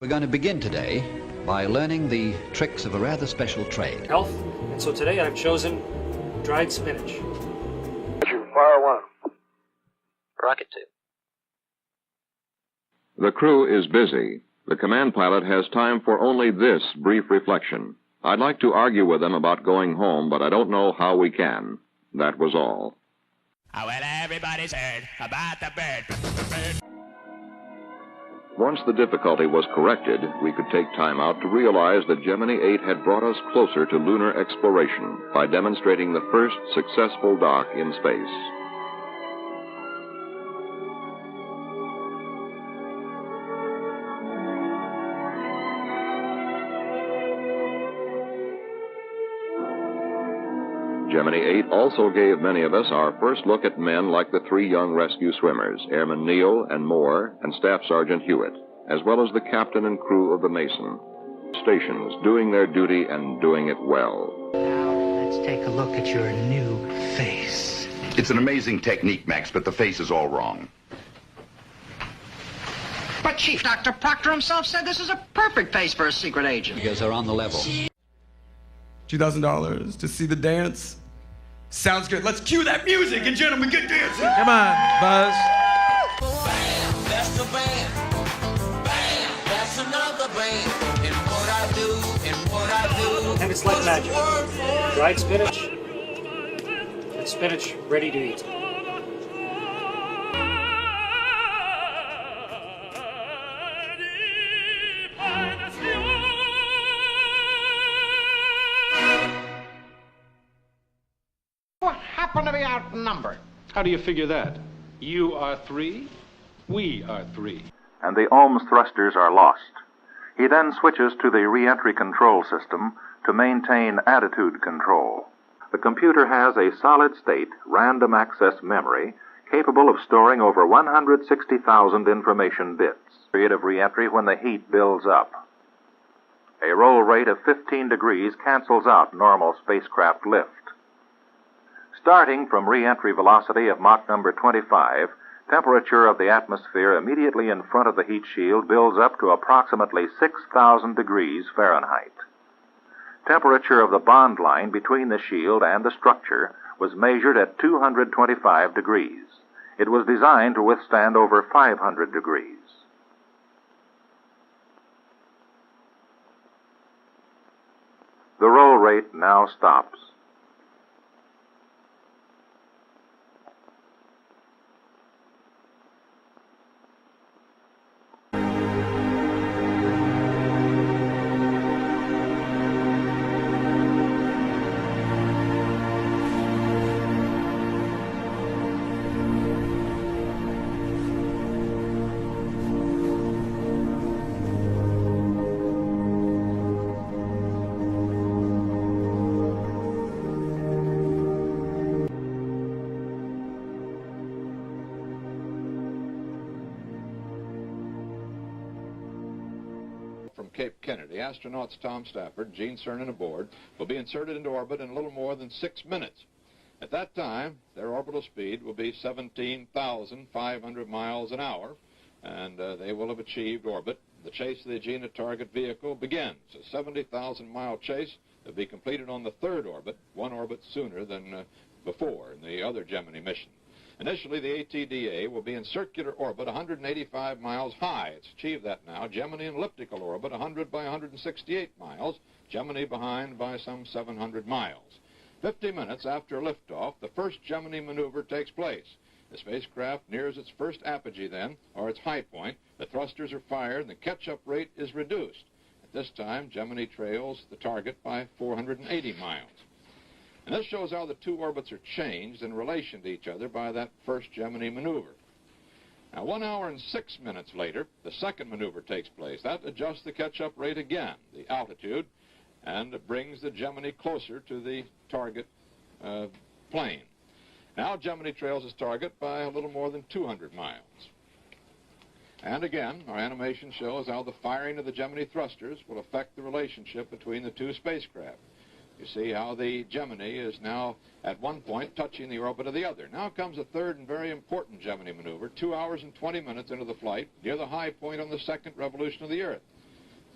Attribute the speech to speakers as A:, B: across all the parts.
A: We're going to begin today by learning the tricks of a rather special trade.
B: Health, and so today I've chosen dried spinach.
C: Fire 1.
D: Rocket 2.
E: The crew is busy. The command pilot has time for only this brief reflection. I'd like to argue with them about going home, but I don't know how we can. That was all.
F: Oh, well, everybody's heard about the bird.
E: Once the difficulty was corrected, we could take time out to realize that Gemini 8 had brought us closer to lunar exploration by demonstrating the first successful dock in space. Gemini 8 also gave many of us our first look at men like the three young rescue swimmers, Airman Neal and Moore and Staff Sergeant Hewitt, as well as the captain and crew of the Mason. Stations doing their duty and doing it well.
G: Now, let's take a look at your new face.
H: It's an amazing technique, Max, but the face is all wrong.
G: But Chief, Dr. Proctor himself said this is a perfect face for a secret agent.
A: Because they're on the level.
I: $2,000 to see the dance. Sounds good. Let's cue that music and gentlemen, get dancing. Come on, Buzz.
J: Bam, that's the band. Bam, that's another band. And what I do,
B: And it's like magic. Dried spinach, and spinach ready to eat.
K: What happened to be outnumbered?
L: How do you figure that? You are 3, we are 3.
M: And the Ohm's thrusters are lost. He then switches to the re-entry control system to maintain attitude control. The computer has a solid-state, random access memory capable of storing over 160,000 information bits. Period of re-entry when the heat builds up. A roll rate of 15 degrees cancels out normal spacecraft lift. Starting from re-entry velocity of Mach number 25, temperature of the atmosphere immediately in front of the heat shield builds up to approximately 6,000 degrees Fahrenheit. Temperature of the bond line between the shield and the structure was measured at 225 degrees. It was designed to withstand over 500 degrees. The roll rate now stops.
N: From Cape Kennedy, astronauts Tom Stafford, Gene Cernan aboard, will be inserted into orbit in a little more than 6 minutes. At that time, their orbital speed will be 17,500 miles an hour, and they will have achieved orbit. The chase of the Agena target vehicle begins. A 70,000-mile chase will be completed on the third orbit, one orbit sooner than before in the other Gemini mission. Initially, the ATDA will be in circular orbit 185 miles high. It's achieved that now. Gemini in elliptical orbit 100 by 168 miles. Gemini behind by some 700 miles. 50 minutes after liftoff, the first Gemini maneuver takes place. The spacecraft nears its first apogee then, or its high point. The thrusters are fired and the catch-up rate is reduced. At this time, Gemini trails the target by 480 miles. And this shows how the two orbits are changed in relation to each other by that first Gemini maneuver. Now, 1 hour and 6 minutes later, the second maneuver takes place. That adjusts the catch-up rate again, the altitude, and brings the Gemini closer to the target plane. Now, Gemini trails its target by a little more than 200 miles. And again, our animation shows how the firing of the Gemini thrusters will affect the relationship between the two spacecraft. You see how the Gemini is now at one point touching the orbit of the other. Now comes a third and very important Gemini maneuver, 2 hours and 20 minutes into the flight, near the high point on the second revolution of the Earth.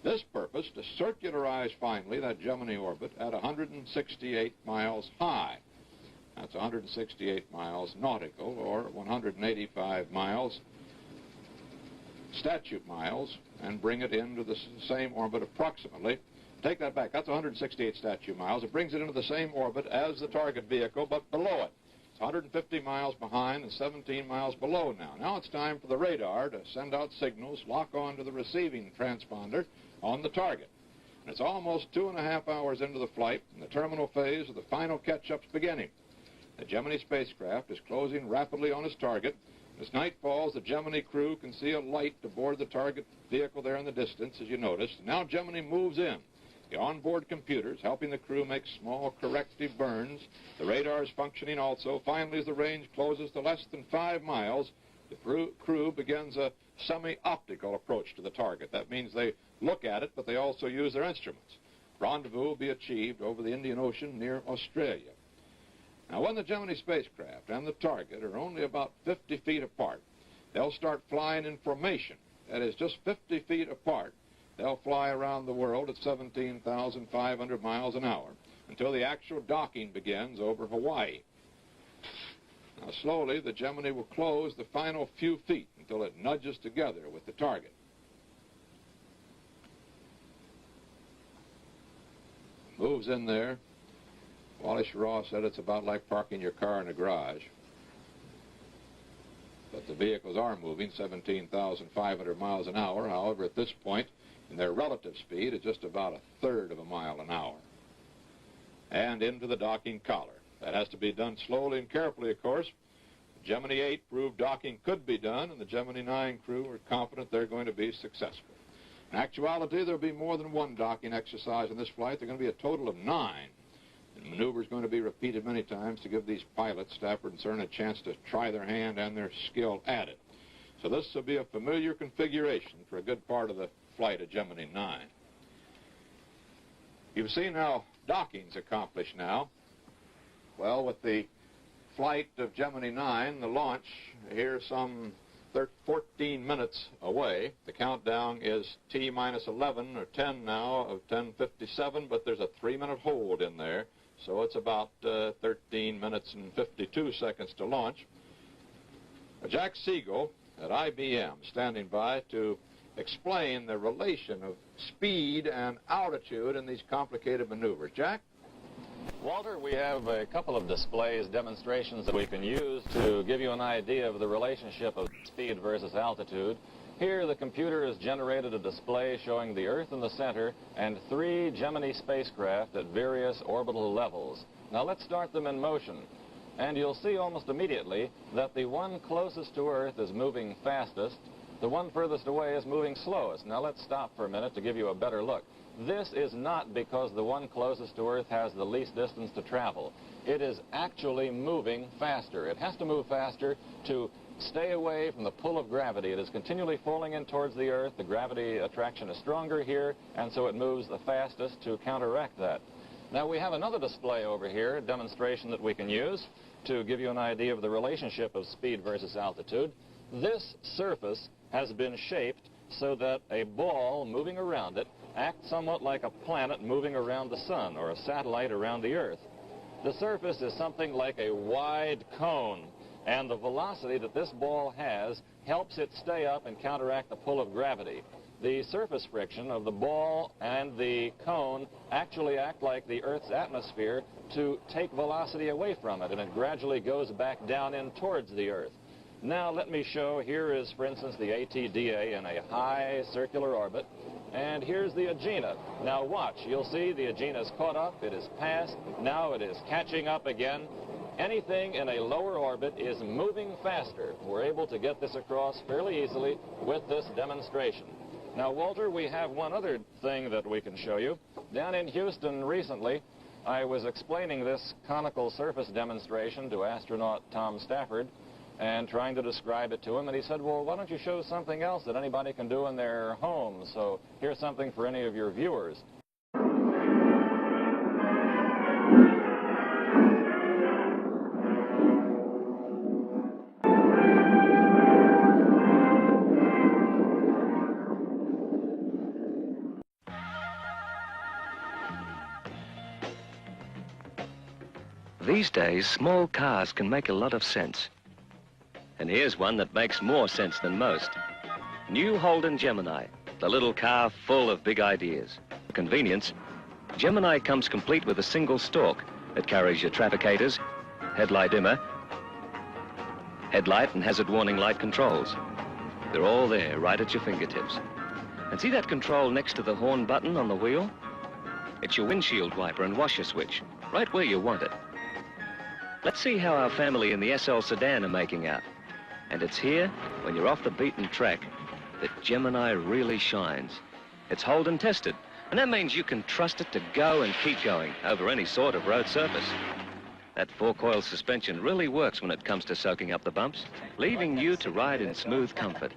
N: This purpose to circularize finally that Gemini orbit at 168 miles high. That's 168 miles nautical, or 185 miles statute miles, and bring it into the same orbit approximately. Take that back. That's 168 statute miles. It brings it into the same orbit as the target vehicle, but below it. It's 150 miles behind and 17 miles below now. Now it's time for the radar to send out signals, lock on to the receiving transponder on the target. And it's almost 2.5 hours into the flight, and the terminal phase of the final catch-up's beginning. The Gemini spacecraft is closing rapidly on its target. As night falls, the Gemini crew can see a light aboard the target vehicle there in the distance, as you noticed. Now Gemini moves in. The onboard computers helping the crew make small corrective burns. The radar is functioning also. Finally, as the range closes to less than 5 miles, the crew begins a semi-optical approach to the target. That means they look at it, but they also use their instruments. Rendezvous will be achieved over the Indian Ocean near Australia. Now, when the Gemini spacecraft and the target are only about 50 feet apart, they'll start flying in formation. That is, just 50 feet apart. They'll fly around the world at 17,500 miles an hour until the actual docking begins over Hawaii. Now, slowly, the Gemini will close the final few feet until it nudges together with the target. Moves in there. Wally Schirra said it's about like parking your car in a garage. But the vehicles are moving 17,500 miles an hour. However, at this point, in their relative speed, it's just about 1/3 of a mile an hour. And into the docking collar. That has to be done slowly and carefully, of course. The Gemini 8 proved docking could be done, and the Gemini 9 crew are confident they're going to be successful. In actuality, there'll be more than one docking exercise in this flight. There are going to be a total of 9. The maneuver is going to be repeated many times to give these pilots, Stafford and Cern, a chance to try their hand and their skill at it. So this will be a familiar configuration for a good part of the flight of Gemini 9. You've seen how docking's accomplished now. Well, with the flight of Gemini 9, the launch here some 14 minutes away. The countdown is T-11 or 10 now of 10:57, but there's a 3-minute hold in there. So it's about 13 minutes and 52 seconds to launch. Jack Siegel at IBM standing by to explain the relation of speed and altitude in these complicated maneuvers. Jack?
O: Walter, we have a couple of displays, demonstrations that we can use to give you an idea of the relationship of speed versus altitude. Here, the computer has generated a display showing the Earth in the center and 3 Gemini spacecraft at various orbital levels. Now, let's start them in motion. And you'll see almost immediately that the one closest to Earth is moving fastest. The one furthest away is moving slowest. Now, let's stop for a minute to give you a better look. This is not because the one closest to Earth has the least distance to travel. It is actually moving faster. It has to move faster to stay away from the pull of gravity. It is continually falling in towards the Earth. The gravity attraction is stronger here, and so it moves the fastest to counteract that. Now, we have another display over here, a demonstration that we can use to give you an idea of the relationship of speed versus altitude. This surface has been shaped so that a ball moving around it acts somewhat like a planet moving around the sun or a satellite around the Earth. The surface is something like a wide cone, and the velocity that this ball has helps it stay up and counteract the pull of gravity. The surface friction of the ball and the cone actually act like the Earth's atmosphere to take velocity away from it, and it gradually goes back down in towards the Earth. Now let me show, here is, for instance, the ATDA in a high circular orbit, and here's the Agena. Now watch, you'll see the Agena's caught up, it is passed, now it is catching up again. Anything in a lower orbit is moving faster. We're able to get this across fairly easily with this demonstration. Now, Walter, we have one other thing that we can show you. Down in Houston recently, I was explaining this conical surface demonstration to astronaut Tom Stafford and trying to describe it to him, and he said, well, why don't you show something else that anybody can do in their homes? So here's something for any of your viewers.
P: These days, small cars can make a lot of sense. And here's one that makes more sense than most. New Holden Gemini, the little car full of big ideas. For convenience, Gemini comes complete with a single stalk that carries your trafficators, headlight dimmer, headlight and hazard warning light controls. They're all there, right at your fingertips. And see that control next to the horn button on the wheel? It's your windshield wiper and washer switch, right where you want it. Let's see how our family in the SL sedan are making out. And it's here, when you're off the beaten track, that Gemini really shines. It's Holden tested, and that means you can trust it to go and keep going over any sort of road surface. That four-coil suspension really works when it comes to soaking up the bumps, leaving you to ride in smooth comfort.